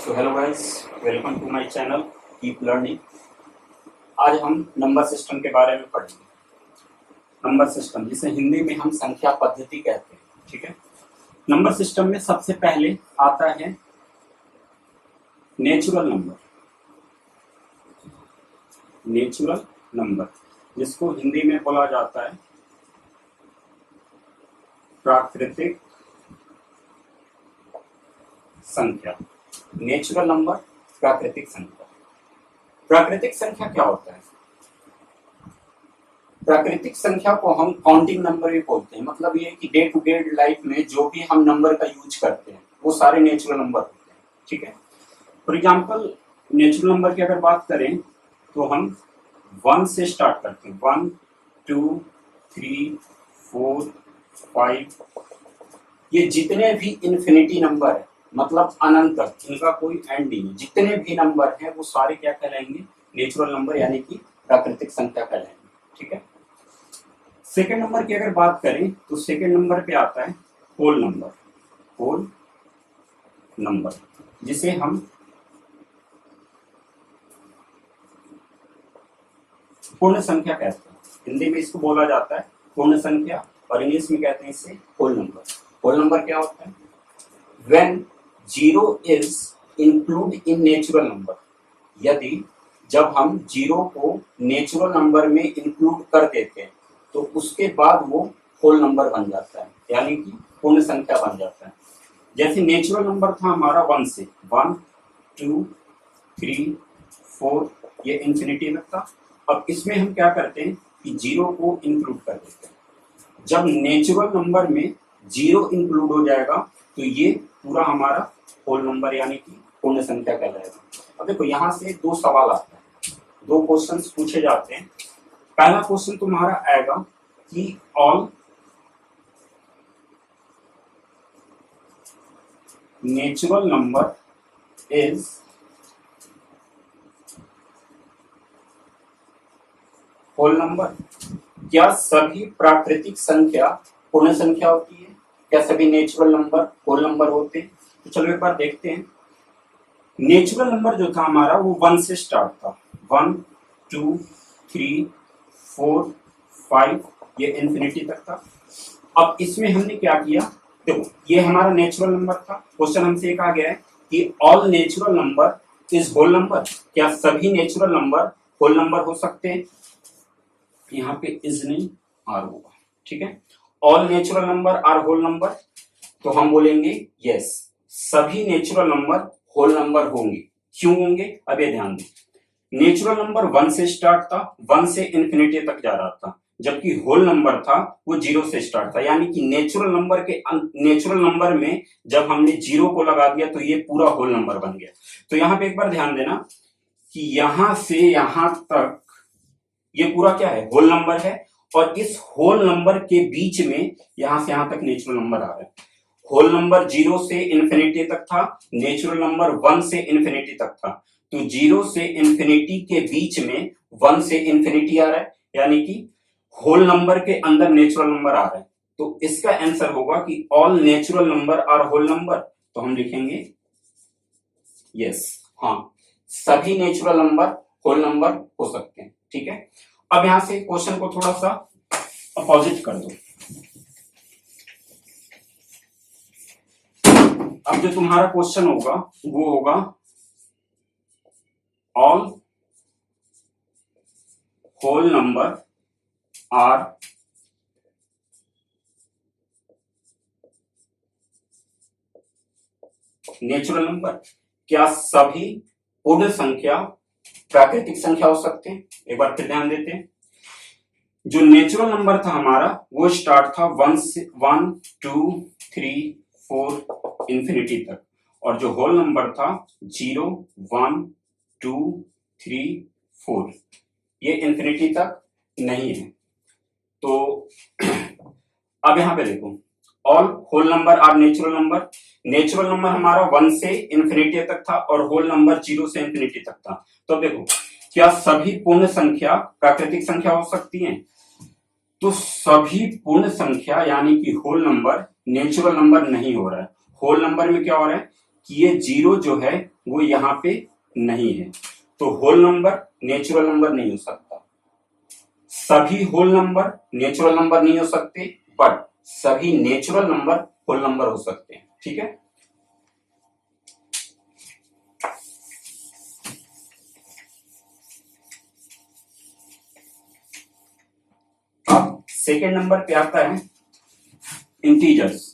So hello guys, welcome to my channel keep learning. आज हम number system के बारे में पढ़ेंगे। नंबर सिस्टम जिसे हिंदी में हम संख्या पद्धति कहते हैं, ठीक है। नंबर सिस्टम में सबसे पहले आता है नेचुरल नंबर। नेचुरल नंबर जिसको हिंदी में बोला जाता है प्राकृतिक संख्या। नेचुरल नंबर, प्राकृतिक संख्या। प्राकृतिक संख्या क्या होता है? प्राकृतिक संख्या को हम काउंटिंग नंबर भी बोलते हैं। मतलब ये कि डे टू डे लाइफ में जो भी हम नंबर का यूज करते हैं वो सारे नेचुरल नंबर होते हैं, ठीक है। फॉर एग्जाम्पल नेचुरल नंबर की अगर बात करें तो हम 1 से स्टार्ट करते हैं। 1 2 3 4 5 ये जितने भी इन्फिनिटी नंबर है, मतलब अनंत तक, इनका कोई एंड नहीं, जितने भी नंबर हैं वो सारे क्या कहलाएंगे? नेचुरल नंबर यानी कि प्राकृतिक संख्या कहलाएंगे, ठीक है। सेकंड नंबर की अगर बात करें तो सेकंड नंबर पे आता है होल नंबर। होल नंबर जिसे हम पूर्ण संख्या कहते हैं। हिंदी में इसको बोला जाता है पूर्ण संख्या और इंग्लिश में कहते हैं इसे होल नंबर। होल नंबर क्या होता है? When zero is include in natural number, यदि जब हम जीरो को नेचुरल नंबर में इंक्लूड कर देते हैं तो उसके बाद वो होल नंबर बन जाता है, यानी कि पूर्ण संख्या बन जाता है। जैसे नेचुरल नंबर था हमारा 1 से 1 2 3 4 ये इंफिनिटी तक था। अब इसमें हम क्या करते हैं कि जीरो को इंक्लूड कर देते हैं। जब नेचुरल नंबर में जीरो इंक्लूड हो जाएगा तो ये पूरा हमारा होल नंबर यानी कि पूर्ण संख्या कहलाएगा। अब देखो यहाँ से दो सवाल आते हैं, दो क्वेश्चंस पूछे जाते हैं। पहला क्वेश्चन तुम्हारा आएगा कि all natural number is whole number. क्या सभी प्राकृतिक संख्या पूर्ण संख्या होती है? क्या सभी नेचुरल नंबर होल नंबर होते हैं? तो चलो एक बार देखते हैं। नेचुरल नंबर जो था हमारा वो 1 से स्टार्ट था। 1 2 3 4 5 ये इंफिनिटी तक था। अब इसमें हमने क्या किया, देखो ये हमारा नेचुरल नंबर था। क्वेश्चन हमसे कहा गया है कि all natural number is whole number. क्या सभी नेचुरल नंबर होल नंबर हो सकते हैं? यहाँ पे इज नहीं आर होगा, ठीक है। All natural number are whole number, तो हम बोलेंगे यस, सभी नेचुरल नंबर होल नंबर होंगे। क्यों होंगे? अब ये ध्यान दें, नेचुरल नंबर 1 से स्टार्ट था, 1 से इंफिनिटी तक जा रहा था, जबकि होल नंबर था वो 0 से स्टार्ट था। यानी कि नेचुरल नंबर में जब हमने 0 को लगा दिया तो ये पूरा होल नंबर बन गया। तो यहाँ पे एक बार ध्यान देना कि यहां से यहां तक ये पूरा क्या है? होल नंबर है। और इस होल नंबर के बीच में यहां से यहां तक नेचुरल नंबर आ रहा है। होल नंबर 0 से इंफिनिटी तक था, नेचुरल नंबर 1 से इंफिनिटी तक था। तो 0 से इंफिनिटी के बीच में 1 से इंफिनिटी आ रहा है, यानी कि होल नंबर के अंदर नेचुरल नंबर आ रहा है। तो इसका आंसर होगा कि all natural number are whole number. तो हम लिखेंगे यस, हाँ, सभी नेचुरल नंबर होल नंबर हो सकते हैं, ठीक है। अब यहां से क्वेश्चन को थोड़ा सा अपोजिट कर दो। अब जो तुम्हारा क्वेश्चन होगा वो होगा all whole number are natural number. क्या सभी पूर्ण संख्या प्राकृतिक संख्या हो सकते हैं? एक बार फिर ध्यान देते हैं। जो नेचुरल नंबर था हमारा वो स्टार्ट था 1 2 3 4 इंफिनिटी तक, और जो होल नंबर था 0 1 2 3 4 ये इंफिनिटी तक नहीं है। तो अब यहां पे देखो, all whole number are natural number. Natural number हमारा 1 से इंफिनिटी तक था और होल नंबर 0 से इंफिनिटी तक था। तो अब देखो, क्या सभी पूर्ण संख्या प्राकृतिक संख्या हो सकती हैं? तो सभी पूर्ण संख्या यानी कि होल नंबर नेचुरल नंबर नहीं हो रहा है। होल नंबर में क्या हो रहा है कि ये जीरो जो है वो यहाँ पे नहीं है, तो होल नंबर नेचुरल नंबर नहीं हो सकता। सभी होल नंबर नेचुरल नंबर नहीं हो सकते, बट सभी नेचुरल नंबर होल नंबर हो सकते हैं। ठीक है, अब सेकेंड नंबर पे आता है इंटीजर्स।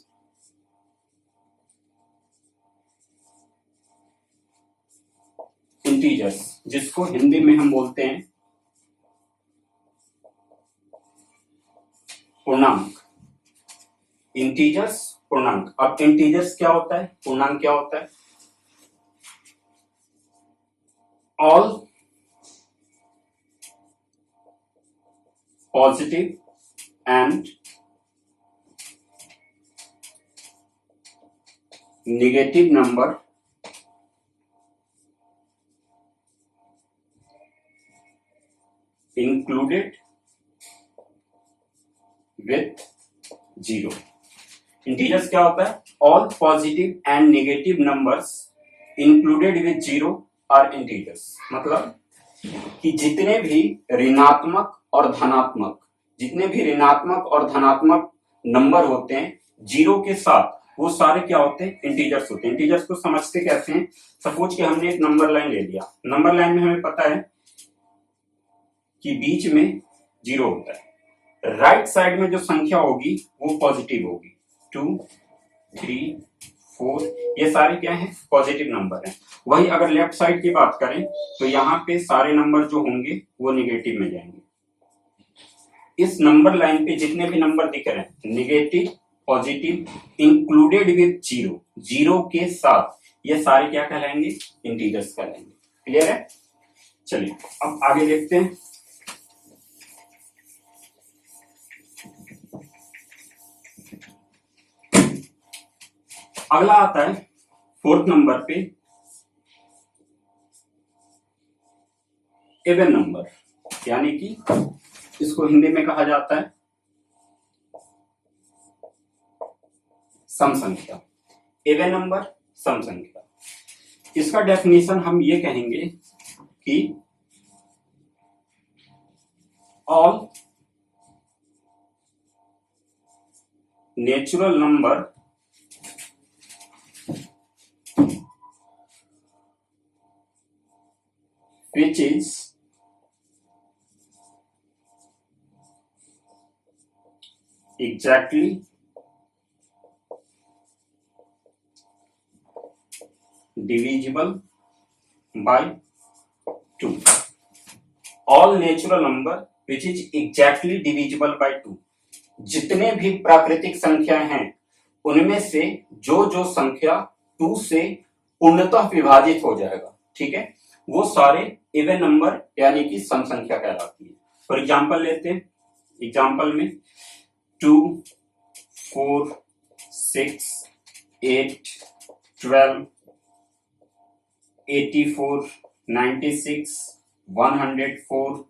इंटीजर्स जिसको हिंदी में हम बोलते हैं पूर्णांक। इंटीजर्स पूर्णांक। अब इंटीजर्स क्या होता है, पूर्णांक क्या होता है? All positive and negative number included with zero. Integers क्या होता है? All positive and negative numbers included with zero are integers. मतलब कि जितने भी ऋणात्मक और धनात्मक, जितने भी ऋणात्मक और धनात्मक नंबर होते हैं जीरो के साथ, वो सारे क्या होते हैं? इंटीजर्स होते हैं। इंटीजर्स को समझते कैसे हैं? सपोज कि हमने एक नंबर लाइन ले लिया। नंबर लाइन में हमें पता है कि बीच में जीरो होता है। राइट साइड में जो संख्या होगी वो पॉजिटिव होगी। 2, 3, 4 ये सारे क्या हैं? पॉजिटिव नंबर हैं। वही अगर लेफ्ट साइड की बात करें तो यहाँ पे सारे नंबर जो होंगे वो निगेटिव में जाएंगे। इस नंबर लाइन पे जितने भी नंबर दिख रहे हैं negative, positive, included with zero, zero के साथ, ये सारे क्या कहलाएंगे? इंटीजर्स कहलाएंगे। क्लियर है? चलिए अब आगे देखते हैं। अगला आता है फोर्थ नंबर पे इवन नंबर, यानी कि इसको हिंदी में कहा जाता है सम संख्या। इवन नंबर, सम संख्या। इसका डेफिनेशन हम ये कहेंगे कि all natural number which is exactly divisible by 2. All natural number which is exactly divisible by 2. जितने भी प्राकृतिक संख्या हैं उनमें से जो जो संख्या 2 से पूर्णतः विभाजित हो जाएगा, ठीक है, वो सारे इवन नंबर यानी कि सम संख्या कहलाती है। फॉर एग्जाम्पल लेते हैं। एग्जाम्पल में 2, 4, 6, 8, 12, 84, 96, 104,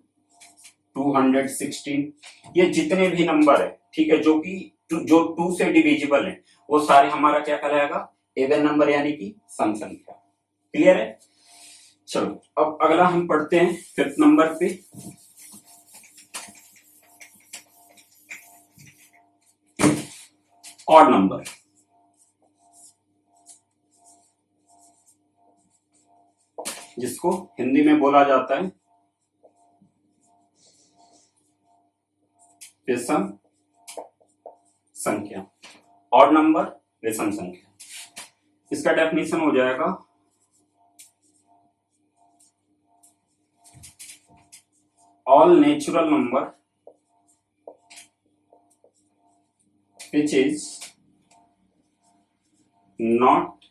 216, ये जितने भी नंबर है, ठीक है, जो कि जो 2 से डिविजिबल है, वो सारे हमारा क्या कहलाएगा? इवन नंबर यानी कि सम संख्या। क्लियर है? चलो अब अगला हम पढ़ते हैं फिफ्थ नंबर पे ऑड नंबर। जिसको हिंदी में बोला जाता है विषम संख्या। ऑड नंबर, विषम संख्या। इसका डेफिनेशन हो जाएगा all natural number which is not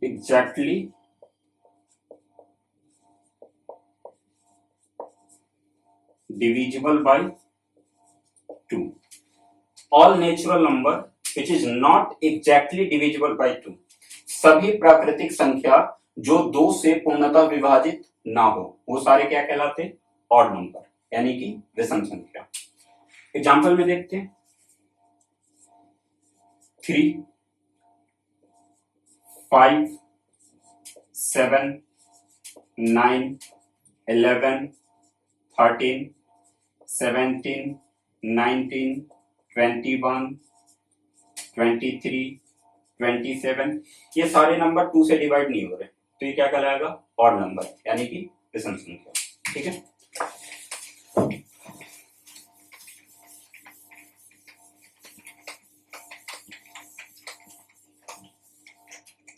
exactly divisible by 2. All natural number which is not exactly divisible by 2. सभी प्राकृतिक संख्या जो 2 से पूर्णतः विभाजित ना हो वो सारे क्या कहलाते हैं? ऑड नंबर यानी कि विषम संख्या। एग्जाम्पल में देखते हैं। 3 5 7 9 11 13 17 19 21 23 27, ये सारे नंबर 2 से डिवाइड नहीं हो रहे, तो ये क्या कहलाएगा? ऑड नंबर, यानी कि विषम संख्या। ठीक है,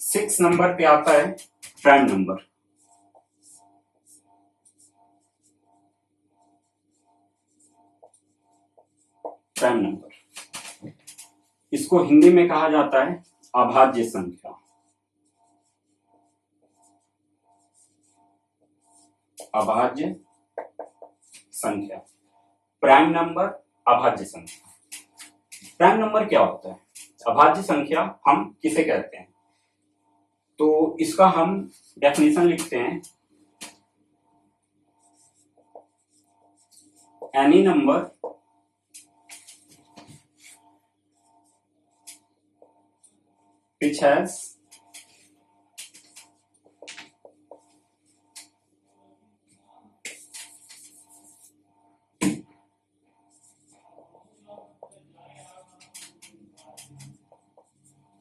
सिक्स नंबर पे आता है प्राइम नंबर। प्राइम नंबर, इसको हिंदी में कहा जाता है अभाज्य संख्या। अभाज्य संख्या, प्राइम नंबर, अभाज्य संख्या। प्राइम नंबर क्या होता है? अभाज्य संख्या हम किसे कहते हैं? तो इसका हम डेफिनेशन लिखते हैं, any number which has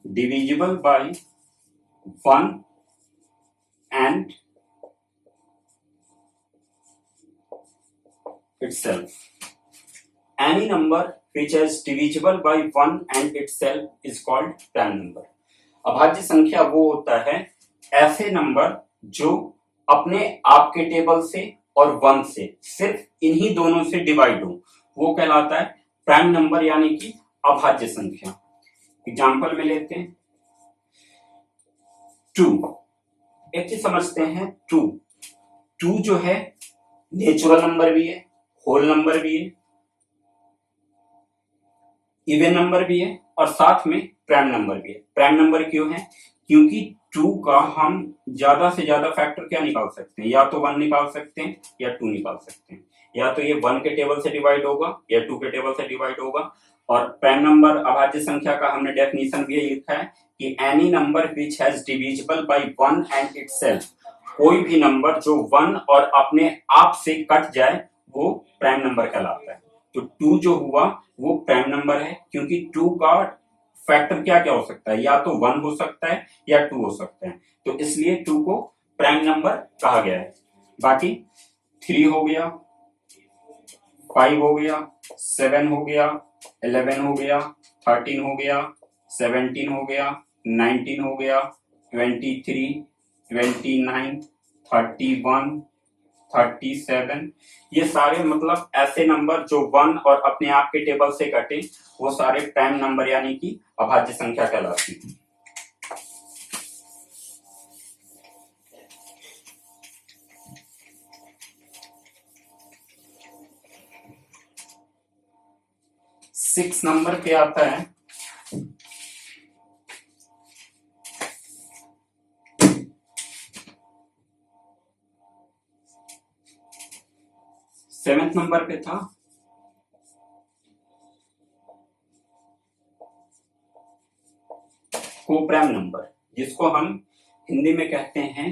divisible by 1 and itself. Any number which is divisible by 1 and itself is called prime number. अभाज्य संख्या वो होता है ऐसे नंबर जो अपने आप के टेबल से और 1 से, सिर्फ इन्हीं दोनों से डिवाइड हो, वो कहलाता है प्राइम नंबर, यानी कि अभाज्य संख्या। एग्जाम्पल में लेते हैं 2। एक चीज समझते हैं, 2 जो है नेचुरल नंबर भी है, होल नंबर भी है, इवन नंबर भी है, और साथ में प्राइम नंबर भी है। प्राइम नंबर क्यों है? क्योंकि 2 का हम ज्यादा से ज्यादा फैक्टर क्या निकाल सकते हैं? या तो 1 निकाल सकते हैं या 2 निकाल सकते हैं। या तो ये 1 के टेबल से डिवाइड होगा या 2 के टेबल से डिवाइड होगा। और प्राइम नंबर, अभाज्य संख्या का हमने डेफिनेशन भी लिखा है कि any number which has divisible by 1 and itself, कोई भी नंबर जो 1 और अपने आप से कट जाए वो प्राइम नंबर कहलाता है। तो 2 जो हुआ वो प्राइम नंबर है, क्योंकि 2 का फैक्टर क्या क्या हो सकता है? या तो 1 हो सकता है या 2 हो सकता है, तो इसलिए 2 को प्राइम नंबर कहा गया है। बाकी 3 हो गया, 5 हो गया, 7 हो गया, 11 हो गया, 13 हो गया, 17 हो गया, 19 हो गया, 23, 29, 31, 37, ये सारे मतलब ऐसे नंबर जो 1 और अपने आप के टेबल से कटे, वो सारे प्राइम नंबर यानी कि अभाज्य संख्या कहलाती है। सिक्स नंबर पे आता है सेवेंथ नंबर पे था कोप्राइम नंबर, जिसको हम हिंदी में कहते हैं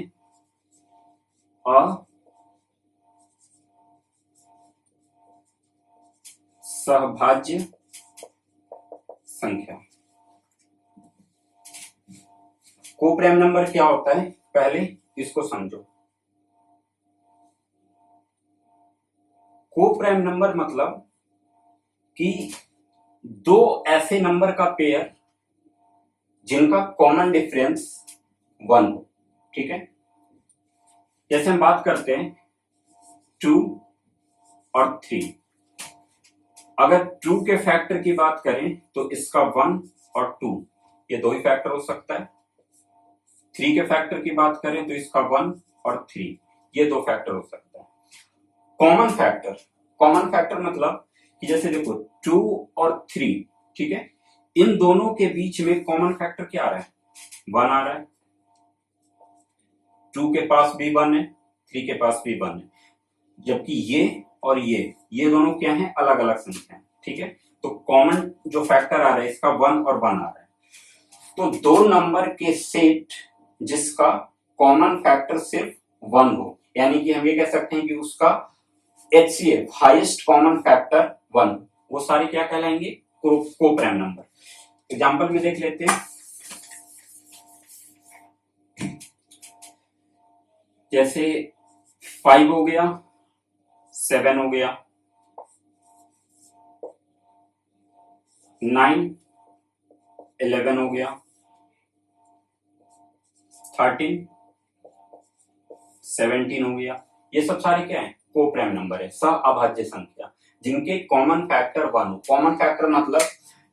असहभाज्य संख्या। कोप्राइम नंबर क्या होता है, पहले इसको समझो। कोप्राइम नंबर मतलब कि दो ऐसे नंबर का पेयर जिनका कॉमन डिफरेंस 1 हो। ठीक है, जैसे हम बात करते हैं 2 और 3। अगर 2 के फैक्टर की बात करें तो इसका 1 और 2 ये दो ही फैक्टर हो सकता है। 3 के फैक्टर की बात करें तो इसका 1 और 3 ये दो फैक्टर हो सकता है। कॉमन फैक्टर मतलब कि जैसे देखो 2 और 3, ठीक है, इन दोनों के बीच में कॉमन फैक्टर क्या आ रहा है? 1 आ रहा है। 2 के पास भी 1 है, 3 के पास भी 1 है, जबकि ये और ये दोनों क्या हैं? अलग अलग संख्या है। ठीक है, तो कॉमन जो फैक्टर आ रहा है इसका 1 और 1 आ रहा है। तो दो नंबर के सेट जिसका कॉमन फैक्टर सिर्फ 1 हो, यानी कि हम ये कह सकते हैं कि उसका HCF हाईएस्ट कॉमन फैक्टर 1, वो सारे क्या कहलाएंगे? Coprime number. एग्जांपल में देख लेते हैं, जैसे 5 हो गया, 7 हो गया, 9, 11 हो गया, 13, 17 हो गया। ये सब सारे क्या है? कोप्राइम नंबर है, सह-अभाज्य संख्या जिनके कॉमन फैक्टर 1 हो। कॉमन फैक्टर मतलब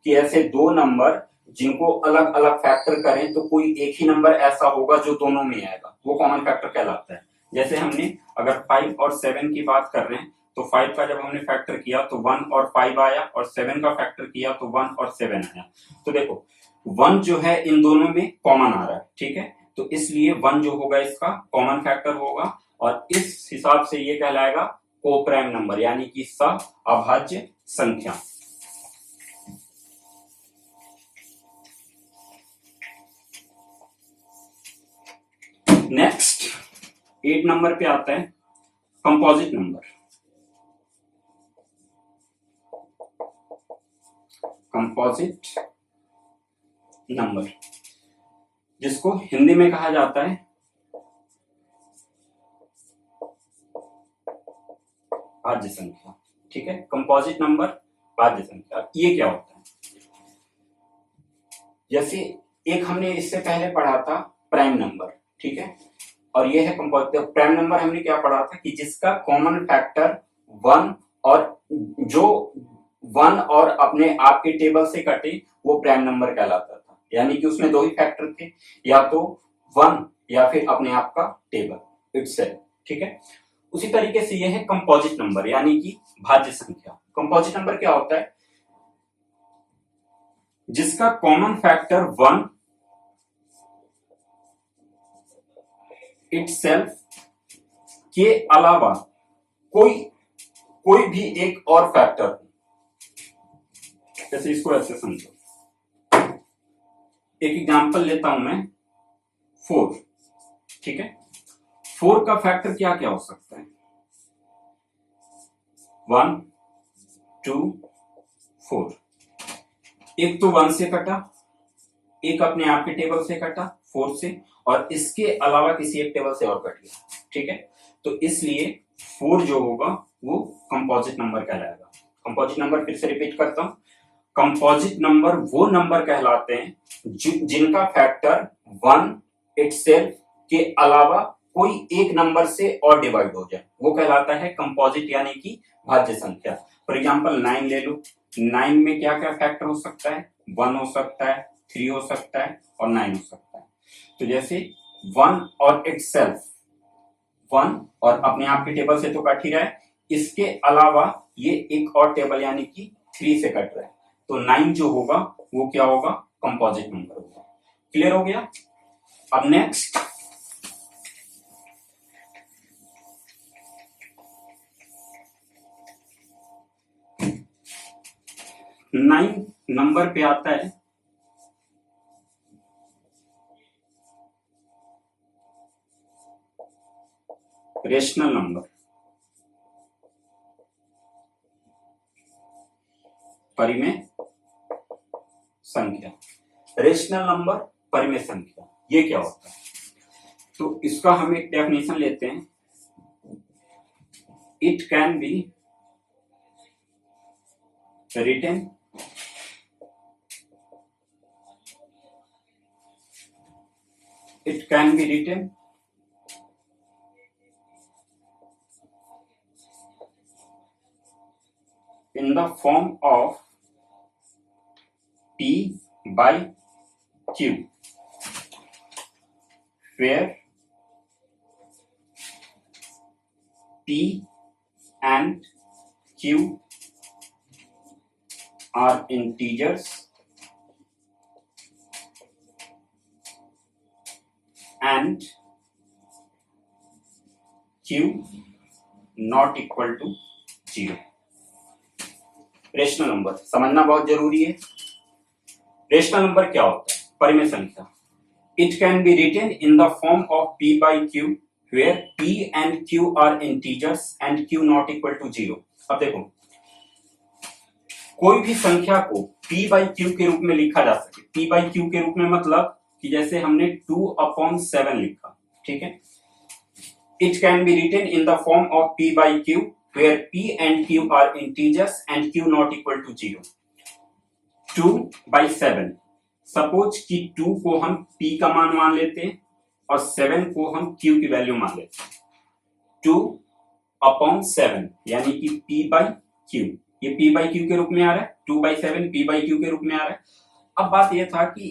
कि ऐसे दो नंबर जिनको अलग अलग फैक्टर करें तो कोई एक ही नंबर ऐसा होगा जो दोनों में आएगा, वो कॉमन फैक्टर कहलाता है। जैसे हमने अगर 5 और 7 की बात कर रहे हैं तो 5 का जब हमने फैक्टर किया तो 1 और 5 आया, और 7 का फैक्टर किया तो 1 और 7 आया। तो देखो 1 जो है इन दोनों में कॉमन आ रहा है, ठीक है, तो इसलिए 1 जो होगा इसका कॉमन फैक्टर होगा, और इस हिसाब से ये कहलाएगा कोप्राइम नंबर, यानी कि सह-अभाज्य संख्या। नेक्स्ट 8 नंबर पे आता है कंपोजिट नंबर। कंपोजिट नंबर जिसको हिंदी में कहा जाता है भाज्य संख्या, ठीक है। कंपोजिट नंबर भाज्य संख्या, ये क्या होता है? जैसे एक हमने इससे पहले पढ़ा था प्राइम नंबर, ठीक है, और ये है कंपोजिट। प्राइम नंबर हमने क्या पढ़ा था कि जिसका कॉमन फैक्टर 1 और जो 1 और अपने आप के टेबल से कटे वो प्राइम नंबर कहलाता था, यानी कि उसमें दो ही फैक्टर थे, या तो 1 या फिर अपने आप का टेबल इटसेल्फ, ठीक है। उसी तरीके से यह है कंपोजिट नंबर, यानी कि भाज्य संख्या। कंपोजिट नंबर क्या होता है? जिसका कॉमन फैक्टर 1 इटसेल्फ के अलावा कोई भी एक और फैक्टर, जैसे इसको ऐसे समझो, एक एग्जांपल लेता हूं मैं 4, ठीक है। 4 का फैक्टर क्या क्या हो सकता है? 1, 2, 4। एक तो 1 से कटा, एक अपने आप के टेबल से कटा 4 से, और इसके अलावा किसी एक टेबल से और कट गया, ठीक है। तो इसलिए 4 जो होगा वो कंपोजिट नंबर कहलाएगा। कंपोजिट नंबर फिर से रिपीट करता हूं, कंपोजिट नंबर वो नंबर कहलाते हैं जिनका फैक्टर 1 इटसेल्फ के अलावा कोई एक नंबर से और डिवाइड हो जाए, वो कहलाता है कंपोजिट, यानी कि भाज्य संख्या। फॉर एग्जांपल 9 ले लो, 9 में क्या क्या फैक्टर हो सकता है? 1 हो सकता है, 3 हो सकता है और 9 हो सकता है। तो जैसे 1 और इटसेल्फ, 1 और अपने आप के टेबल से तो कट ही रहा है, इसके अलावा ये एक और टेबल यानी कि 3 से कट रहा है, तो 9 जो होगा वो क्या होगा? कंपोजिट नंबर होगा। क्लियर हो गया? अब नेक्स्ट 9 नंबर पे आता है रेशनल नंबर, परिमेय संख्या। रेशनल नंबर, परिमेय संख्या, ये क्या होता है? तो इसका हम एक डेफिनेशन लेते हैं, it can B written in the form of P by Q, where P and Q are integers and Q not equal to 0। Rational number समझना बहुत जरूरी है। रेशनल नंबर क्या होता है? परिमेय संख्या। It can be written in the form of p by q where p and q are integers and q not equal to 0। अब देखो, कोई भी संख्या को p by q के रूप में लिखा जा सके। p by q के रूप में मतलब कि जैसे हमने 2/7 लिखा, ठीक है। It can be written in the form of p by q where p and q are integers and q not equal to 0। 2/7, suppose कि 2 को हम p का मान लेते हैं और 7 को हम q की वैल्यू मान लेते हैं। 2/7 यानी कि p by q, ये p by q के रूप में आ रहा है। 2/7 p by q के रूप में आ रहा है। अब बात यह था कि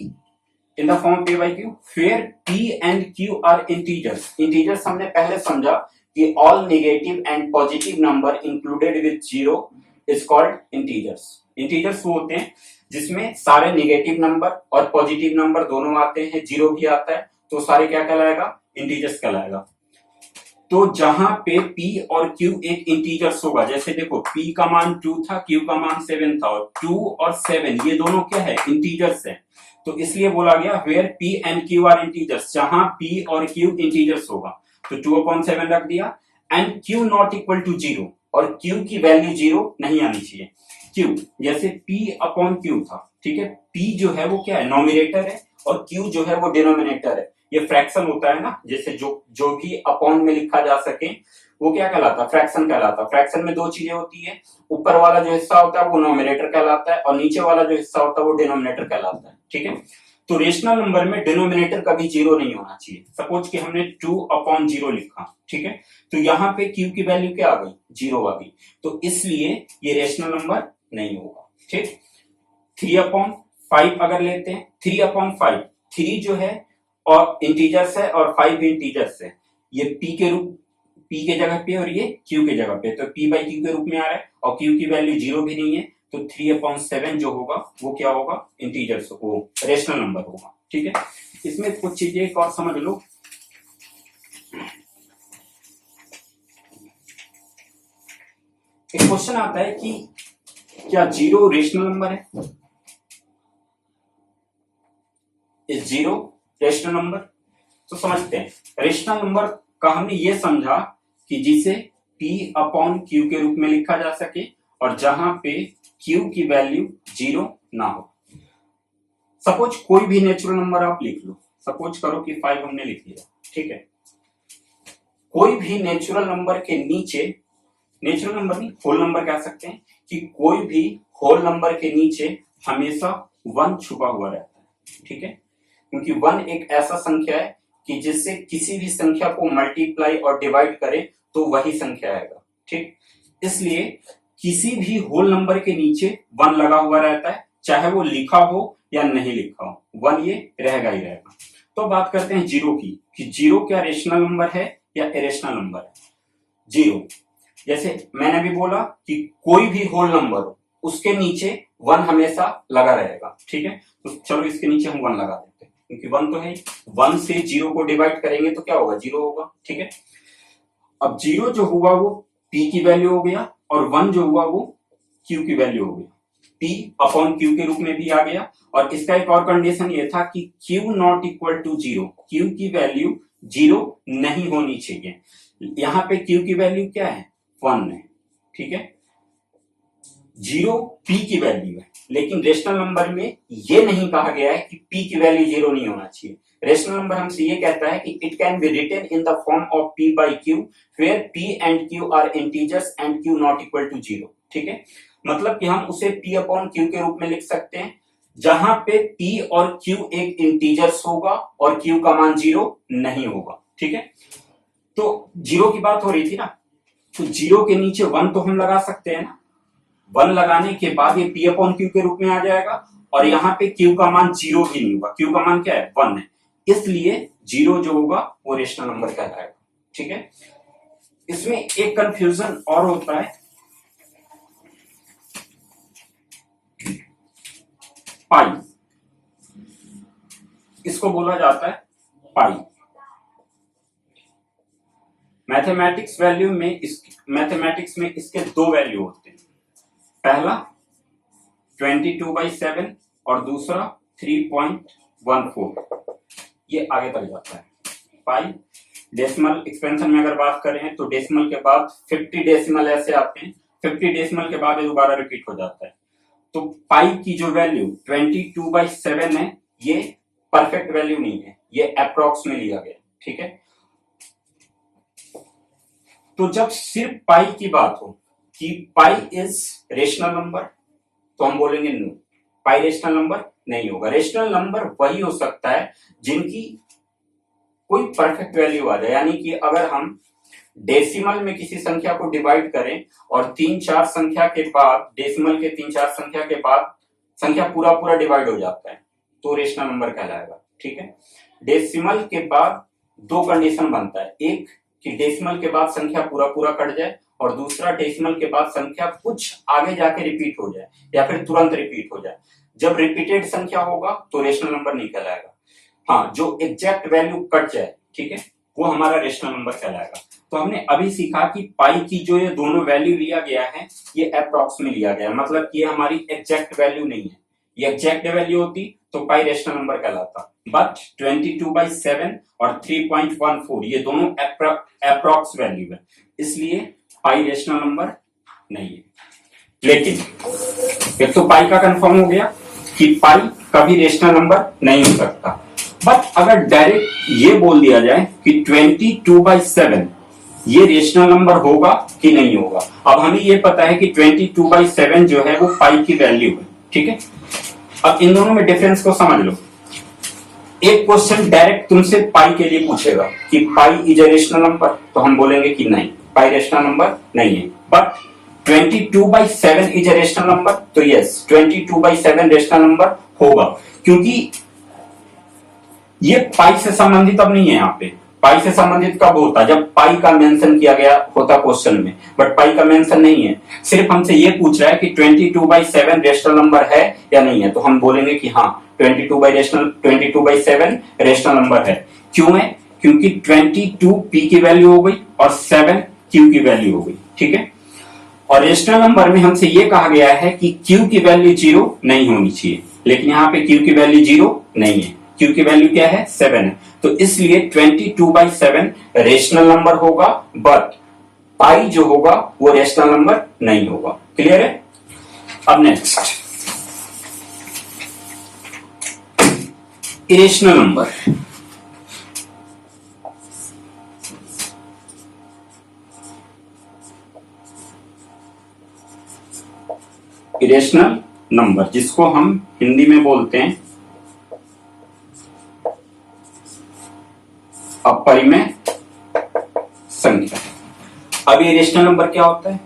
इन the form p by q फिर p and q are integers। Integers हमने पहले समझा कि all negative and positive number included with 0 is called integers. Integers वो होते हैं जिसमें सारे नेगेटिव नंबर और पॉजिटिव नंबर दोनों आते हैं, 0 भी आता है, तो सारे क्या कहलाएगा? इंटीजर्स कहलाएगा। तो जहां पे p और q एक इंटीजर्स होगा, जैसे देखो p का मान 2 था, q का मान 7 था, और 2 और 7 ये दोनों क्या है? इंटीजर्स है। तो इसलिए बोला गया where p and q are integers, जहां p और q इंटीजर्स होगा। तो 2/7 रख दिया। And q not equal to 0, और q की वैल्यू 0 नहीं आनी चाहिए। q जैसे p/q था, ठीक है। p जो है वो क्या है? नॉमिनेटर है, और q जो है वो डिनोमिनेटर है। ये फ्रैक्शन होता है ना, जैसे जो भी अपॉन में लिखा जा सके वो क्या कहलाता है? फ्रैक्शन कहलाता है। फ्रैक्शन में दो चीजें होती है, ऊपर वाला जो हिस्सा होता है वो नॉमिनेटर कहलाता है, और नीचे वाला जो हिस्सा होता है वो डिनोमिनेटर कहलाता है, ठीक है। तो रेशनल नंबर में डिनोमिनेटर कभी 0 नहीं होना चाहिए। सपोज कि हमने 2/0 लिखा, ठीक है, तो यहाँ पे q की वैल्यू क्या आ गई? 0 आ गई, तो इसलिए ये रेशनल नंबर नहीं होगा, ठीक। 3/5 अगर लेते हैं, 3/5, 3 जो है और इंटीजर्स है और 5 भी इंटीजर्स है। ये p के जगह पे और ये q के जगह पे, तो p by q के रूप में आ रहा है, और q की वैल्यू 0 भी नहीं है, तो 3/7 जो होगा वो क्या होगा? इंटीजर्स, वो रेशनल नंबर होगा, ठीक है। इसमें कुछ चीजें एक और समझ लो। एक क्वेश्चन आता है कि क्या 0 रेशनल नंबर है? Is 0 rational number? तो समझते हैं। रेशनल नंबर का हमने ये समझा कि जिसे p/q के रूप में लिखा जा सके, और जहां पे q की वैल्यू 0 ना हो। सपोज कोई भी नेचुरल नंबर आप लिख लो, सपोज करो कि 5 हमने लिख लिया, ठीक है। कोई भी नेचुरल नंबर के नीचे, नेचुरल नंबर नहीं, होल नंबर कह सकते हैं, कि कोई भी होल नंबर के नीचे हमेशा 1 छुपा हुआ रहता है, ठीक है। क्योंकि 1 एक ऐसा संख्या है कि जिससे किसी भी संख्या को मल्टीप्लाई और डिवाइड करे तो वही संख्या आएगा, ठीक। इसलिए किसी भी होल नंबर के नीचे 1 लगा हुआ रहता है, चाहे वो लिखा हो या नहीं लिखा हो, 1 ये रहेगा ही रहेगा। तो बात करते हैं 0 की, कि 0 क्या रेशनल नंबर है या इरेशनल नंबर है? 0, जैसे मैंने भी बोला कि कोई भी होल नंबर हो उसके नीचे 1 हमेशा लगा रहेगा, ठीक है। तो चलो इसके नीचे हम 1 लगा देते हैं, क्योंकि 1 तो है। 1 से 0 को डिवाइड करेंगे तो क्या होगा? 0 होगा, ठीक है। अब 0 जो हुआ वो p की वैल्यू हो गया, और 1 जो हुआ वो q की वैल्यू हो गया। p/q के रूप में भी आ गया। और इसका एक और कंडीशन ये था कि q not equal to 0, q की वैल्यू 0 नहीं होनी चाहिए। यहां पे q की वैल्यू क्या है? 1 है, ठीक है। 0 p की वैल्यू है, लेकिन रेशनल नंबर में ये नहीं कहा गया है कि p की वैल्यू 0 नहीं होना चाहिए। रेशनल नंबर हमसे ये कहता है कि it can be written in the form of p by q where p and q are integers and q not equal to 0, ठीक है। मतलब कि हम उसे p/q के रूप में लिख सकते हैं, जहां पे p और q एक इंटीजर्स होगा और q का मान 0 नहीं होगा, ठीक है। तो 0 की बात हो रही थी ना, तो 0 के नीचे 1 तो हम लगा सकते हैं ना। 1 लगाने के बाद ये p/q के रूप में आ जाएगा, और यहाँ पे q का मान 0 भी नहीं होगा। q का मान क्या है? 1 है, इसलिए 0 जो होगा वो रेशनल नंबर कहलाएगा, ठीक है। इसमें एक कंफ्यूजन और होता है, पाई, इसको बोला जाता है पाई। मैथमेटिक्स मैथमेटिक्स में इसके 2 वैल्यू होते हैं। पहला 22/7 और दूसरा 3.1 3.14 ये आगे तक जाता है। पाई डेसिमल एक्सपेंशन में अगर बात करें तो डेसिमल के बाद 50 डेसिमल ऐसे आते हैं, 50 डेसिमल के बाद ये दोबारा रिपीट हो जाता है। तो पाई की जो वैल्यू 22/7 है ये परफेक्ट वैल्यू नहीं है, ये अप्रोक्स में लिया गया, ठीक है। तो जब सिर्फ पाई की बात हो कि पाई इज रेशनल नंबर तो हम बोलेंगे नो, पाई रेशनल नंबर नहीं होगा। रेशनल नंबर वही हो सकता है जिनकी कोई परफेक्ट वैल्यू आ जाए, यानी कि अगर हम डेसिमल में किसी संख्या को डिवाइड करें और 3-4 संख्या के बाद, डेसिमल के 3-4 संख्या के बाद संख्या पूरा पूरा डिवाइड हो जाता है तो रेशनल नंबर कहलाएगा, ठीक है। डेसिमल के बाद दो कंडीशन बनता है, एक कि डेसिमल के बाद संख्या पूरा पूरा कट जाए और दूसरा डेसिमल के बाद संख्या कुछ आगे जाके रिपीट हो जाए या फिर तुरंत रिपीट हो जाए। जब रिपीटेड संख्या होगा तो रेशनल नंबर नहीं कहलाएगा। हाँ, जो एग्जैक्ट वैल्यू कट जाए, ठीक है, वो हमारा रेशनल नंबर कहलाएगा। तो हमने अभी सीखा कि पाई की जो ये दोनों वैल्यू लिया गया है ये अप्रॉक्स में लिया गया है, मतलब कि ये हमारी एग्जैक्ट वैल्यू नहीं है। ये एग्जैक्ट वैल्यू होती तो पाई रेशनल नंबर कहलाता, बट 22/7 और 3.14 ये दोनों अप्रॉक्स वैल्यू है, इसलिए पाई रेशनल नंबर नहीं है। लेकिन एक तो पाई का कंफर्म हो गया कि पाई कभी रेशनल नंबर नहीं हो सकता, बट अगर डायरेक्ट ये बोल दिया जाए कि 22/7 ये रेशनल नंबर होगा कि नहीं होगा। अब हमें ये पता है कि 22/7 जो है वो पाई की वैल्यू है, ठीक है। अब इन दोनों में डिफरेंस को समझ लो। एक क्वेश्चन डायरेक्ट तुमसे पाई के लिए पूछेगा कि pi is a rational number, तो हम बोलेंगे कि नहीं, पाई रेशनल नंबर नहीं है। But 22/7 is a rational number, तो यस 22/7 रेशनल नंबर होगा, क्योंकि ये पाई से संबंधित अब नहीं है। यहाँ पे पाई से संबंधित कब होता, जब पाई का मेंशन किया गया होता क्वेश्चन में, बट पाई का मेंशन नहीं है। सिर्फ हमसे ये पूछ रहा है कि 22/7 रेशनल नंबर है या नहीं है, तो हम बोलेंगे कि हाँ 22/7 रेशनल नंबर है। क्यों है? क्योंकि 22 पी की वैल्यू हो गई और 7 क्यू की वैल्यू हो गई, ठीक है। और रेशनल नंबर में हमसे ये कहा गया है कि क्यू की वैल्यू 0 नहीं होनी चाहिए, लेकिन यहाँ पे क्यू की वैल्यू 0 नहीं है, क्यू की वैल्यू क्या है 7 है, तो इसलिए 22/7 रेशनल नंबर होगा, बट पाई जो होगा वो रेशनल नंबर नहीं होगा। क्लियर है? अब next irrational number. Irrational number जिसको हम हिंदी में बोलते हैं अपरिमेय संख्या। अब ये रेशनल नंबर क्या होता है?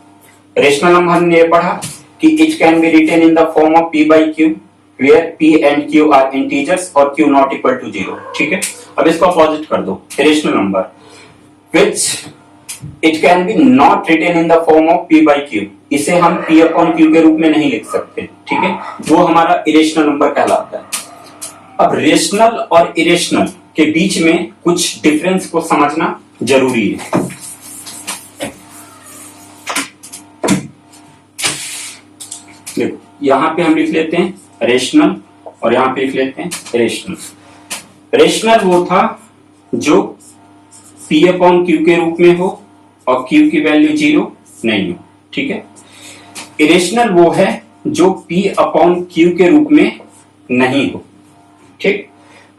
रेशनल नंबर हमने ये पढ़ा कि it can be written in the form of p by q where p and q are integers और q not equal to 0, ठीक है। अब इसको अपोजिट कर दो, rational number which it can be not written in the form of p by q, इसे हम p upon q के रूप में नहीं लिख सकते, ठीक है, वो हमारा इरेशनल नंबर कहलाता है। अब रेशनल और इरेशनल के बीच में कुछ डिफरेंस को समझना जरूरी है। देखो यहां पे हम लिख लेते हैं रेशनल और यहां पे लिख लेते हैं इरेशनल। रेशनल वो था जो p अपॉन q के रूप में हो और q की वैल्यू 0 नहीं हो, ठीक है। इरेशनल वो है जो p अपॉन q के रूप में नहीं हो, ठीक।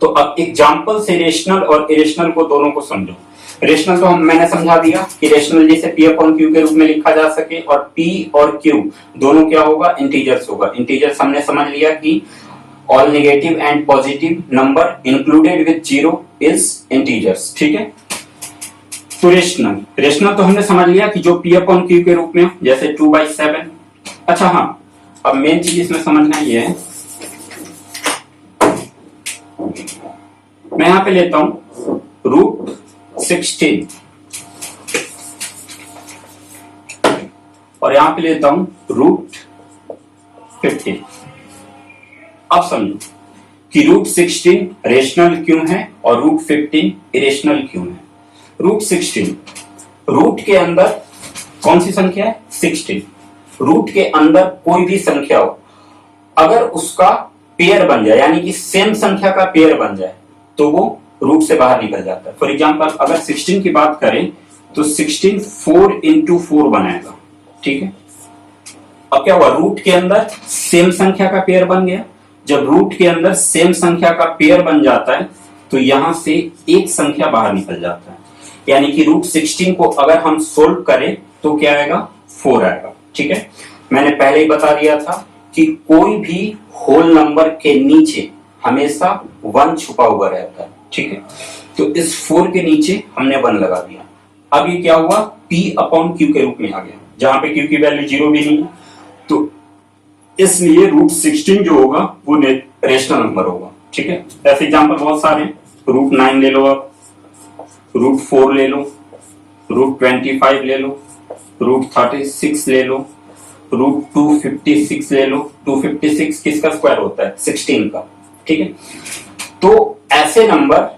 तो अब एग्जांपल से रेशनल और इरेशनल को दोनों को समझो। रेशनल तो मैंने समझा दिया कि रेशनल जैसे p अपॉन q के रूप में लिखा जा सके, और p और q दोनों क्या होगा, इंटीजर्स होगा। इंटीजर्स हमने समझ लिया कि all negative and positive number included with 0 is integers, ठीक है। तो रेशनल तो हमने समझ लिया कि जो p अपॉन q के रूप में, जैसे 2/7। अच्छा हाँ, अब मेन चीज इसमें समझना ये है, मैं यहां पे लेता हूं √16 और यहां पे लेता हूं √15। अब समझो कि √16 रेशनल क्यों है और √15 इरेशनल क्यों है। √16 रूट के अंदर कौन सी संख्या है, 16। रूट के अंदर कोई भी संख्या हो, अगर उसका पेयर बन जाए, यानी कि सेम संख्या का पेयर बन जाए, तो वो रूट से बाहर निकल जाता है। फॉर एग्जाम्पल अगर 16 की बात करें तो 16 4 इंटू 4 बनाएगा, ठीक है। अब क्या हुआ, रूट के अंदर सेम संख्या का पेयर बन गया। जब रूट के अंदर सेम संख्या का पेयर बन जाता है तो यहां से एक संख्या बाहर निकल जाता है, यानी कि रूट 16 को अगर हम सोल्व करें तो क्या आएगा, 4 आएगा, ठीक है। मैंने पहले ही बता दिया था कि कोई भी होल नंबर के नीचे हमेशा 1 छुपा हुआ रहता है, ठीक है। तो इस 4 के नीचे हमने 1 लगा दिया। अब ये क्या हुआ, P अपॉन Q के रूप में आ गया, जहां पे Q की वैल्यू 0 भी नहीं है, तो इसलिए रूट 16 जो होगा वो रेशनल नंबर होगा, ठीक है। ऐसे एग्जांपल बहुत सारे हैं, रूट 9 ले लो, आप रूट 4 ले लो, रूट 25 ले लो, रूट 36 ले लो, रूट 256 ले लो। 256 किसका स्क्वायर होता है, 16 का, ठीक है। तो ऐसे नंबर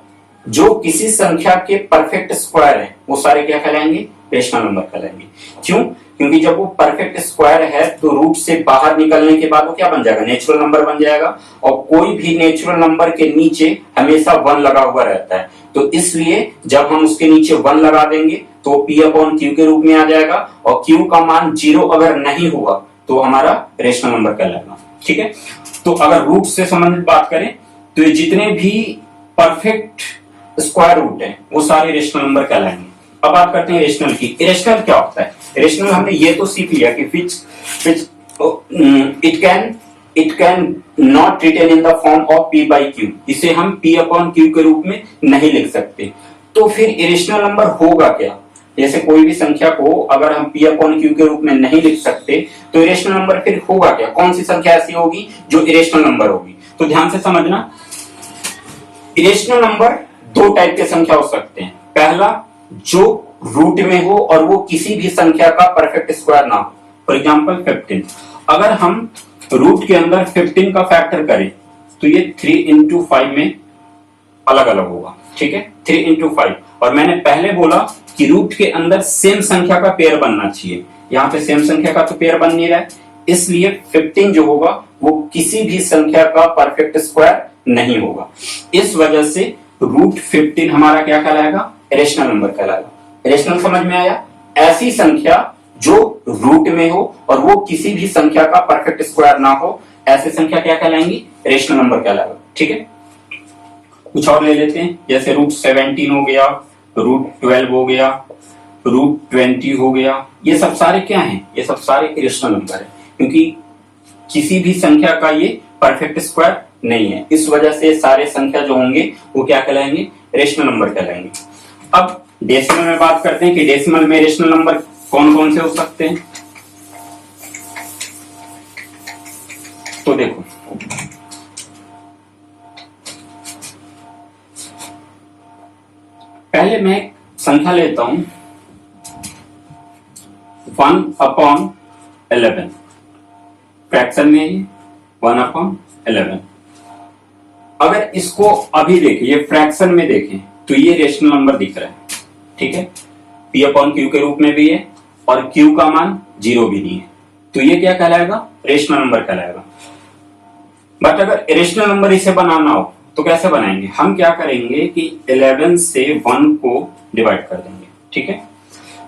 जो किसी संख्या के परफेक्ट स्क्वायर है वो सारे क्या कहलाएंगे, रेशनल नंबर कहलाएंगे। क्यों, क्योंकि जब वो परफेक्ट स्क्वायर है तो रूट से बाहर निकलने के बाद वो क्या बन जाएगा, नेचुरल नंबर बन जाएगा। और कोई भी नेचुरल नंबर के नीचे हमेशा 1 लगा हुआ रहता है, तो इसलिए जब हम उसके नीचे 1 लगा देंगे तो P अपॉन Q के रूप में आ जाएगा, और Q का मान 0 अगर नहीं हुआ तो हमारा रेशनल नंबर कहलाएगा, ठीक है। तो अगर रूट से संबंधित बात करें तो ये जितने भी परफेक्ट स्क्वायर रूट है वो सारे रेशनल नंबर कहलाएंगे। अब बात करते हैं रेशनल की। इरेशनल क्या होता है, रेशनल हमने ये तो सीख लिया कि which it can not written in the form of P by Q, इसे हम P अपॉन Q के रूप में नहीं लिख सकते। तो फिर इरेशनल नंबर होगा क्या, जैसे कोई भी संख्या को अगर हम P अपॉन Q के रूप में नहीं लिख सकते तो इरेशनल नंबर फिर होगा क्या, कौन सी संख्या ऐसी होगी जो इरेशनल नंबर होगी। तो ध्यान से समझना, इरेशनल नंबर 2 टाइप के संख्या हो सकते हैं। पहला, जो रूट में हो और वो किसी भी संख्या का परफेक्ट स्क्वायर ना हो। फॉर एग्जांपल 15, अगर हम रूट के अंदर 15 का फैक्टर करें तो ये 3 इंटू 5 में अलग अलग होगा, ठीक है, 3 इंटू 5। और मैंने पहले बोला कि रूट के अंदर सेम संख्या का पेयर बनना चाहिए, यहाँ पे सेम संख्या का तो पेयर बन नहीं रहा है, इसलिए 15 जो होगा वो किसी भी संख्या का परफेक्ट स्क्वायर नहीं होगा। इस वजह से रूट 15 हमारा क्या कहलाएगा, रेशनल नंबर कहलाएगा। रेशनल समझ में आया, ऐसी संख्या जो रूट में हो और वो किसी भी संख्या का परफेक्ट स्क्वायर ना हो, ऐसी संख्या क्या कहलाएंगी, रेशनल नंबर कहलाएगा, ठीक है। कुछ और ले लेते हैं, जैसे रूट 17 हो गया, रूट 12 हो गया, रूट 20 हो गया। ये सब सारे क्या हैं, ये सब सारे इरेशनल नंबर है, क्योंकि किसी भी संख्या का ये परफेक्ट स्क्वायर नहीं है। इस वजह से सारे संख्या जो होंगे वो क्या कहलाएंगे, रेशनल नंबर कहलाएंगे। अब डेसिमल में बात करते हैं कि डेसिमल में रेशनल नंबर कौन कौन से हो सकते हैं। तो देखो, पहले मैं संख्या लेता हूं 1/11, फ्रैक्शन में 1/11। अगर इसको अभी देखें, ये फ्रैक्शन में देखें तो ये रेशनल नंबर दिख रहा है, ठीक है, P अपॉन Q के रूप में भी है और Q का मान 0 भी नहीं है, तो ये क्या कहलाएगा, रेशनल नंबर कहलाएगा। बट अगर रेशनल नंबर इसे बनाना हो तो कैसे बनाएंगे, हम क्या करेंगे कि 11 से 1 को डिवाइड कर देंगे, ठीक है।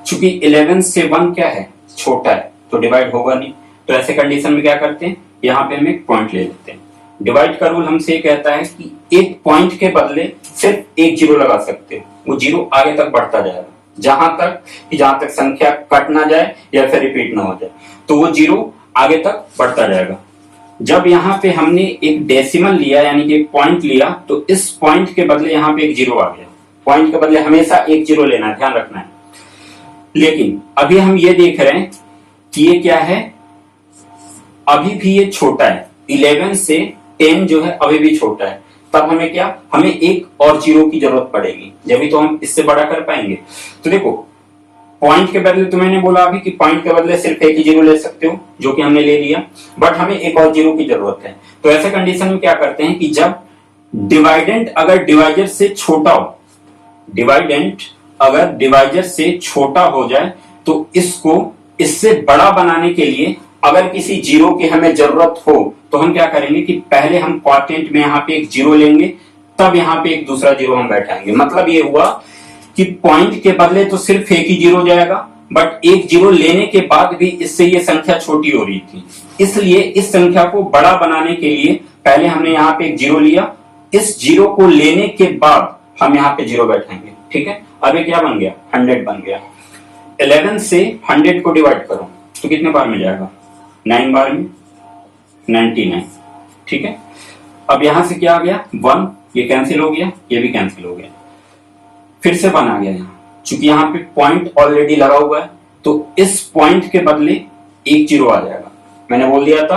चूंकि 11 से 1 क्या है, छोटा है, तो डिवाइड होगा नहीं। तो ऐसे कंडीशन में क्या करते हैं, यहाँ पे हम एक पॉइंट ले लेते हैं। डिवाइड का रूल हमसे ये कहता है कि एक पॉइंट के बदले सिर्फ एक 0 लगा सकते हो, वो 0 आगे तक बढ़ता जाएगा, जहां तक संख्या कट ना जाए या फिर रिपीट ना हो जाए, तो वो 0 आगे तक बढ़ता जाएगा। जब यहाँ पे हमने एक डेसिमल लिया, यानी कि एक पॉइंट लिया, तो इस पॉइंट के बदले यहाँ पे एक 0 आ गया। पॉइंट के बदले हमेशा एक 0 लेना है, ध्यान रखना है। लेकिन अभी हम ये देख रहे हैं कि ये क्या है, अभी भी ये छोटा है, 11 से 10 जो है अभी भी छोटा है। तब हमें क्या, हमें एक और 0 की जरूरत पड़ेगी, जब तो हम इससे बड़ा कर पाएंगे। तो देखो, पॉइंट के बदले तो मैंने बोला अभी कि पॉइंट के बदले सिर्फ एक ही 0 ले सकते हो, जो कि हमने ले लिया, बट हमें एक और 0 की जरूरत है। तो ऐसे कंडीशन में क्या करते हैं कि जब डिवाइडेंट अगर डिवाइजर से छोटा हो, डिवाइडेंट अगर डिवाइजर से छोटा हो जाए, तो इसको इससे बड़ा बनाने के लिए अगर किसी 0 की हमें जरूरत हो तो हम क्या करेंगे कि पहले हम क्वाड्रेंट में यहाँ पे एक जीरो लेंगे, तब यहाँ पे एक दूसरा जीरो हम बैठाएंगे। मतलब ये हुआ कि पॉइंट के बदले तो सिर्फ एक ही जीरो जाएगा, बट एक जीरो लेने के बाद भी इससे ये संख्या छोटी हो रही थी, इसलिए इस संख्या को बड़ा बनाने के लिए पहले हमने यहाँ पे एक जीरो लिया, इस जीरो को लेने के बाद हम यहाँ पे जीरो बैठाएंगे। ठीक है, अब ये क्या बन गया, 100 बन गया। 11 से 100 को डिवाइड करो तो कितने बार में जाएगा, 9 बार में 99। ठीक है, अब यहां से क्या आ गया, 1, ये कैंसिल हो गया, ये भी कैंसिल हो गया, फिर से 1 आ गया यहाँ। चूंकि यहाँ पे पॉइंट ऑलरेडी लगा हुआ है तो इस पॉइंट के बदले एक जीरो आ जाएगा। मैंने बोल दिया था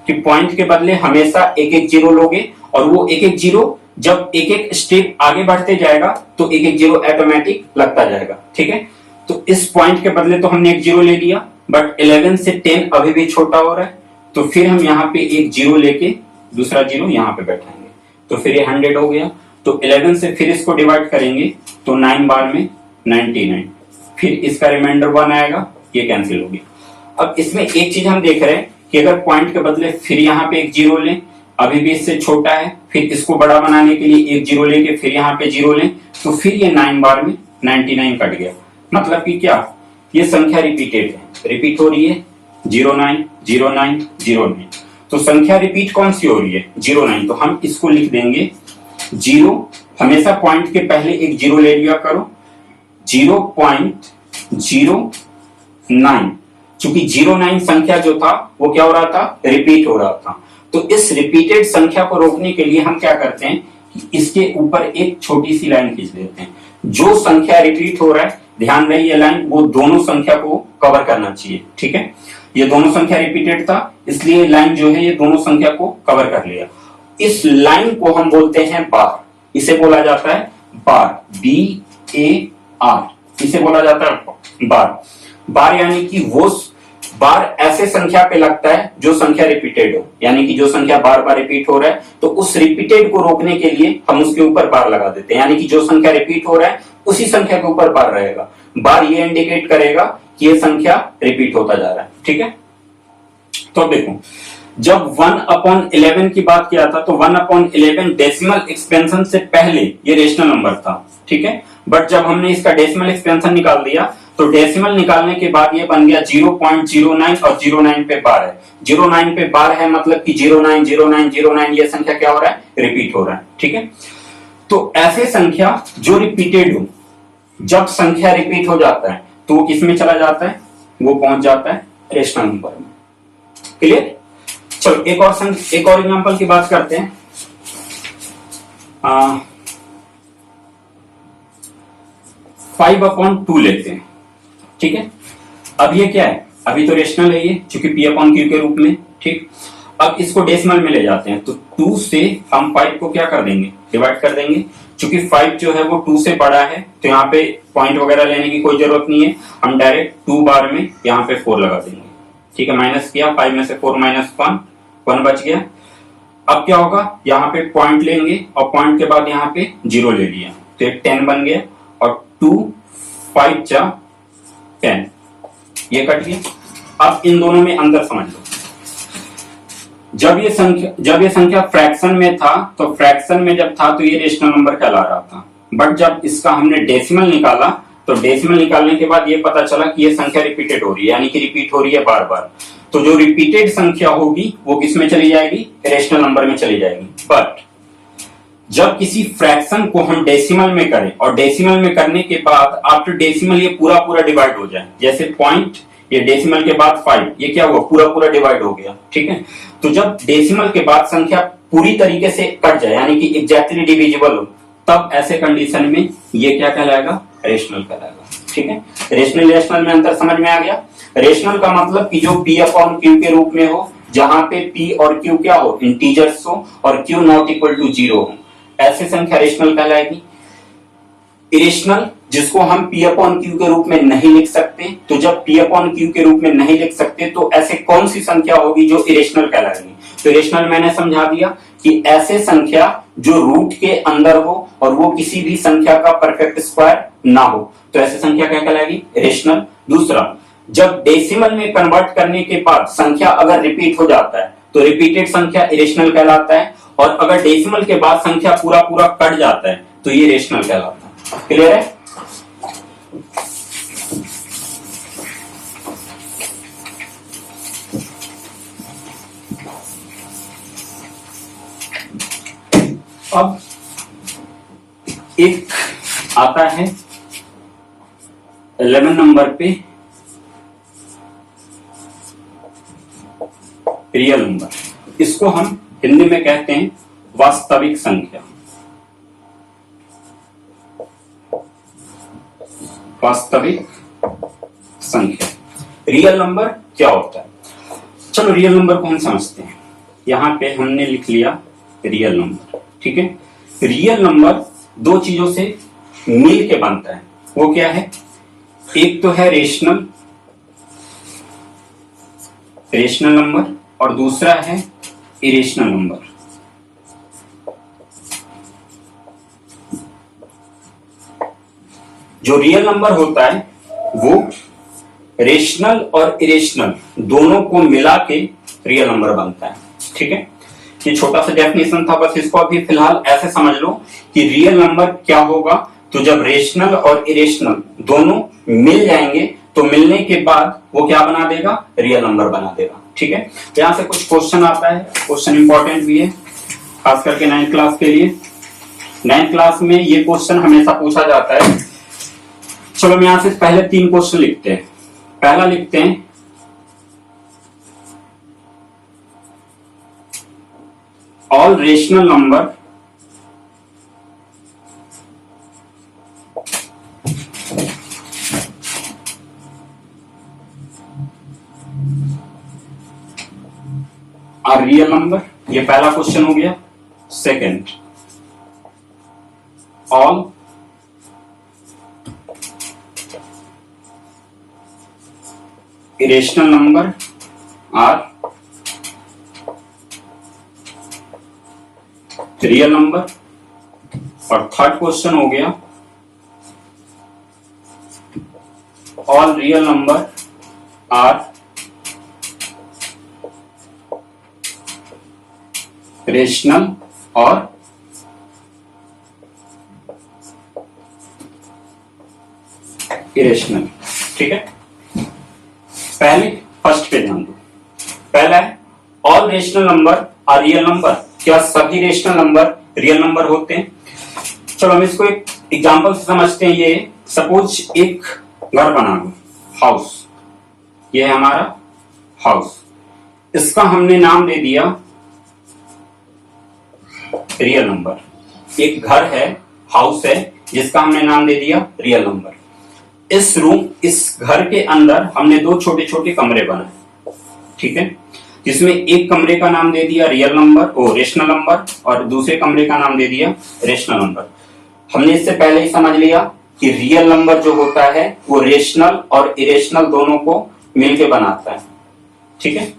कि पॉइंट के बदले हमेशा एक एक जीरो लोगे, और वो एक एक जीरो जब एक एक स्टेप आगे बढ़ते जाएगा तो एक एक जीरो ऑटोमेटिक लगता जाएगा। ठीक है, तो इस पॉइंट के बदले तो हमने एक जीरो ले लिया, बट 11 से 10 अभी भी छोटा हो रहा है, तो फिर हम यहाँ पे एक जीरो लेके दूसरा जीरो यहाँ पे बैठाएंगे, तो फिर ये 100 हो गया। तो 11 से फिर इसको डिवाइड करेंगे तो 9 बार में 99, फिर इसका रिमाइंडर 1 आएगा, ये कैंसिल हो गया। अब इसमें एक चीज हम देख रहे हैं कि अगर पॉइंट के बदले फिर यहाँ पे एक जीरो लें, अभी भी इससे छोटा है, फिर इसको बड़ा बनाने के लिए एक जीरो लेके फिर यहाँ पे जीरो लें, तो फिर ये 9 बार में 99 कट गया। मतलब कि क्या, ये संख्या रिपीटेड है, रिपीट हो रही है 09 09 09। तो संख्या रिपीट कौन सी हो रही है, 09। तो हम इसको लिख देंगे जीरो, हमेशा पॉइंट के पहले एक जीरो ले लिया करो, 0.09। चूंकि 09 संख्या जो था वो क्या हो रहा था, रिपीट हो रहा था। तो इस रिपीटेड संख्या को रोकने के लिए हम क्या करते हैं कि इसके ऊपर एक छोटी सी लाइन खींच देते हैं। जो संख्या रिपीट हो रहा है, ध्यान रहे ये लाइन वो दोनों संख्या को कवर करना चाहिए। ठीक है, ये दोनों संख्या रिपीटेड था, इसलिए लाइन जो है ये दोनों संख्या को कवर कर लिया। इस लाइन को हम बोलते हैं बार, इसे बोला जाता है बार, BAR, इसे बोला जाता है बार। बार यानी कि वो बार ऐसे संख्या पे लगता है जो संख्या रिपीटेड हो, यानी कि जो संख्या बार बार रिपीट हो रहा है तो उस रिपीटेड को रोकने के लिए हम उसके ऊपर बार लगा देते हैं, यानी कि जो संख्या रिपीट हो रहा है उसी संख्या के ऊपर बार रहेगा। बार ये इंडिकेट करेगा कि ये संख्या रिपीट होता जा रहा है। ठीक है, तो देखो जब 1/11 की बात किया था तो 1/11 डेसिमल एक्सपेंशन से पहले ये रेशनल नंबर था। ठीक है, बट जब हमने इसका डेसिमल एक्सपेंशन निकाल दिया तो डेसिमल निकालने के बाद ये बन गया 0.09 और 09 पे बार है। 09 पे बार है मतलब कि 09 09 09 ये संख्या क्या हो रहा है, रिपीट हो रहा है। ठीक है, तो ऐसे संख्या जो रिपीटेड हो, जब संख्या रिपीट हो जाता है तो वो किस में चला जाता है, वो पहुंच जाता है रेशनल नंबर में। क्लियर, चलो एक और एग्जांपल की बात करते हैं। 5/2 लेते हैं। ठीक है, अब ये क्या है, अभी तो रेशनल है ये, चूंकि P/Q के रूप में। ठीक, अब इसको डेसिमल में ले जाते हैं तो 2 से हम 5 को क्या कर देंगे, डिवाइड कर देंगे। चूंकि 5 जो है वो 2 से बड़ा है तो यहाँ पे पॉइंट वगैरह लेने की कोई जरूरत नहीं है, हम डायरेक्ट 2 बार में यहाँ पे 4 लगा देंगे। ठीक है, माइनस किया, 5 में से 4 माइनस 1 बच गया। अब क्या होगा, यहाँ पे पॉइंट लेंगे और पॉइंट के बाद यहाँ पे 0 ले लिया तो एक 10 बन गया, और 2 5 जा 10, ये कट गया। अब इन दोनों में अंतर समझ लो, जब ये संख्या फ्रैक्शन में था तो फ्रैक्शन में जब था तो ये रेशनल नंबर कहला रहा था, बट जब इसका हमने डेसिमल निकाला तो डेसिमल निकालने के बाद ये पता चला कि ये संख्या रिपीटेड हो रही है, यानी कि रिपीट हो रही है बार बार। तो जो रिपीटेड संख्या होगी वो किस में चली जाएगी, रेशनल नंबर में चली जाएगी। बट जब किसी फ्रैक्शन को हम डेसिमल में करें और डेसिमल में करने के बाद आफ्टर डेसिमल ये पूरा डिवाइड हो जाए, जैसे पॉइंट ये डेसिमल के बाद 5, ये क्या हुआ, पूरा डिवाइड हो गया। ठीक है, तो जब डेसिमल के बाद संख्या पूरी तरीके से कट जाए यानी कि एग्जैक्टली डिविजिबल हो, तब ऐसे कंडीशन में ये क्या कहलाएगा, रेशनल कहलाएगा। ठीक है, रेशनल में अंतर समझ में आ गया। रेशनल का मतलब कि जो P/Q के रूप में हो, जहां पे P और Q क्या हो, इंटीजर्स हो, और Q नॉट इक्वल टू 0 हो, ऐसे संख्या रेशनल कहलाएगी। इरेशनल जिसको हम P/Q के रूप में नहीं लिख सकते, तो जब P/Q के रूप में नहीं लिख सकते तो ऐसे कौन सी संख्या होगी जो इरेशनल कहलाएगी। तो इरेशनल मैंने समझा दिया कि ऐसे संख्या जो रूट के अंदर हो और वो किसी भी संख्या का परफेक्ट स्क्वायर ना हो, तो ऐसे संख्या क्या कहलाएगी, रेशनल। दूसरा, जब डेसिमल में कन्वर्ट करने के बाद संख्या अगर रिपीट हो जाता है तो रिपीटेड संख्या इरेशनल कहलाता है, और अगर डेसिमल के बाद संख्या पूरा पूरा कट जाता है तो ये रेशनल कहलाता है। क्लियर है? अब एक आता है 11 नंबर पे रियल नंबर, इसको हम हिंदी में कहते हैं वास्तविक संख्या। वास्तविक संख्या रियल नंबर क्या होता है? चलो रियल नंबर को हम समझते हैं। यहां पे हमने लिख लिया रियल नंबर, ठीक है। रियल नंबर दो चीजों से मिल के बनता है, वो क्या है? एक तो है रेशनल नंबर और दूसरा है इरेशनल नंबर। जो रियल नंबर होता है वो रेशनल और इरेशनल दोनों को मिला के रियल नंबर बनता है, ठीक है। ये छोटा सा डेफिनेशन था, बस इसको अभी फिलहाल ऐसे समझ लो कि रियल नंबर क्या होगा। तो जब रेशनल और इरेशनल दोनों मिल जाएंगे तो मिलने के बाद वो क्या बना देगा? रियल नंबर बना देगा, ठीक है। यहां से कुछ क्वेश्चन आता है, क्वेश्चन इंपॉर्टेंट भी है खास करके 9th क्लास के लिए। 9th क्लास में ये क्वेश्चन हमेशा पूछा जाता है। चलो हम यहां से पहले 3 क्वेश्चन लिखते हैं। पहला लिखते हैं all rational number are real number. ये पहला क्वेश्चन हो गया। Second, all irrational number are real number. और थर्ड क्वेश्चन हो गया all real number are rational और इरेशनल, ठीक है। पहले फर्स्ट पे ध्यान दो। पहला है all rational number are real number. क्या सभी रेशनल नंबर रियल नंबर होते हैं? चलो हम इसको एक एग्जांपल से समझते हैं। ये सपोज एक घर बना लो, हाउस। ये है हमारा हाउस, इसका हमने नाम दे दिया रियल नंबर। एक घर है, हाउस है, जिसका हमने नाम दे दिया रियल नंबर। इस घर के अंदर हमने 2 छोटे छोटे कमरे बनाए, ठीक है, जिसमें एक कमरे का नाम दे दिया रियल नंबर रेशनल नंबर और दूसरे कमरे का नाम दे दिया रेशनल नंबर। हमने इससे पहले ही समझ लिया कि रियल नंबर जो होता है वो रेशनल और इरेशनल दोनों को मिलके बनाता है, ठीक है।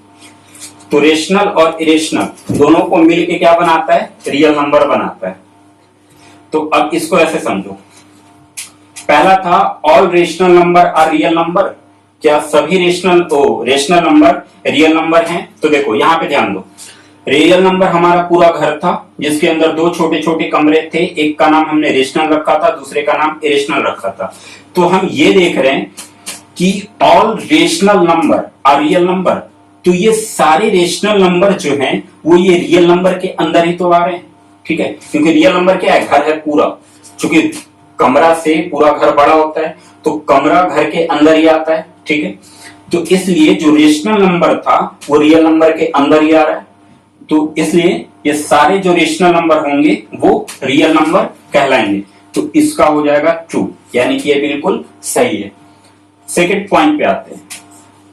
तो रेशनल और इरेशनल दोनों को मिलके क्या बनाता है? रियल नंबर बनाता है। तो अब इसको ऐसे समझो। पहला था all rational number are real number. क्या सभी रेशनल नंबर रियल नंबर हैं? तो देखो यहां पे ध्यान दो। रियल नंबर हमारा पूरा घर था जिसके अंदर 2 छोटे छोटे कमरे थे। एक का नाम हमने रेशनल रखा था, दूसरे का नाम इरेशनल रखा था। तो हम ये देख रहे हैं कि all rational number are real number. तो ये सारे रेशनल नंबर जो हैं वो ये रियल नंबर के अंदर ही तो आ रहे हैं, ठीक है। क्योंकि रियल नंबर क्या है? घर है पूरा। क्योंकि कमरा से पूरा घर बड़ा होता है तो कमरा घर के अंदर ही आता है, ठीक है। तो इसलिए जो रेशनल नंबर था वो रियल नंबर के अंदर ही आ रहा है। तो इसलिए ये सारे जो रेशनल नंबर होंगे वो रियल नंबर कहलाएंगे। तो इसका हो जाएगा ट्रू, यानी कि ये बिल्कुल सही है। सेकंड पॉइंट पे आते हैं।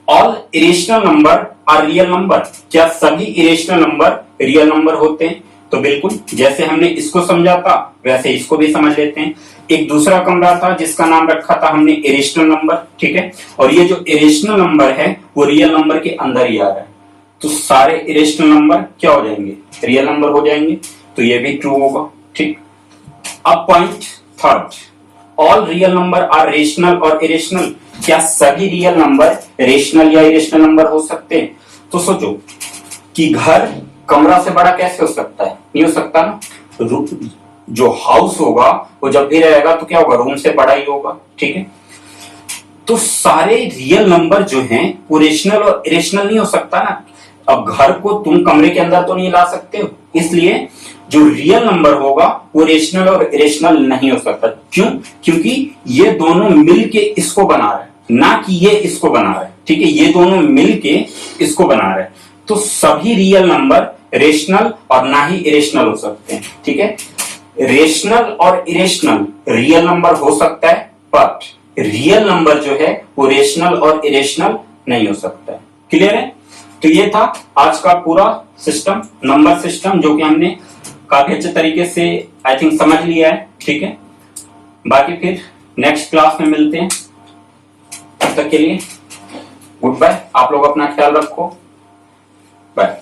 All irrational number are real number. क्या सभी इरेशनल नंबर रियल नंबर होते हैं? तो बिल्कुल, जैसे हमने इसको समझा था वैसे इसको भी समझ लेते हैं। एक दूसरा कमरा था जिसका नाम रखा था हमने इरेशनल नंबर, ठीक है। और ये जो इरेशनल नंबर है वो रियल नंबर के अंदर ही आ रहा है। तो सारे इरेशनल नंबर क्या हो जाएंगे? रियल नंबर हो जाएंगे। तो ये भी ट्रू होगा, ठीक। अब point third, all real number are rational और इरेशनल। क्या सभी रियल नंबर रेशनल या इरेशनल नंबर हो सकते हैं? तो सोचो कि घर कमरा से बड़ा कैसे हो सकता है, नहीं हो सकता ना। जो हाउस होगा वो जब भी रहेगा तो क्या होगा, रूम से बड़ा ही होगा, ठीक है। तो सारे रियल नंबर जो हैं वो रेशनल और इरेशनल नहीं हो सकता ना। अब घर को तुम कमरे के अंदर तो नहीं ला सकते हो, इसलिए जो रियल नंबर होगा वो रेशनल और इरेशनल नहीं हो सकता। क्यों? क्योंकि ये दोनों मिलके इसको बना रहे हैं, ना कि ये इसको बना रहे हैं, ठीक है। ये दोनों मिलके इसको बना रहे हैं। तो सभी रियल नंबर रेशनल और ना ही इरेशनल हो सकते हैं, ठीक है। रेशनल और इरेशनल रियल नंबर हो सकता है, बट रियल नंबर जो है वो रेशनल और इरेशनल नहीं हो सकता है। क्लियर है? तो ये था आज का पूरा सिस्टम, नंबर सिस्टम, जो कि हमने काफी अच्छे तरीके से आई थिंक समझ लिया है, ठीक है। बाकी फिर नेक्स्ट क्लास में मिलते हैं, तब तक के लिए गुड बाय। आप लोग अपना ख्याल रखो, बाय।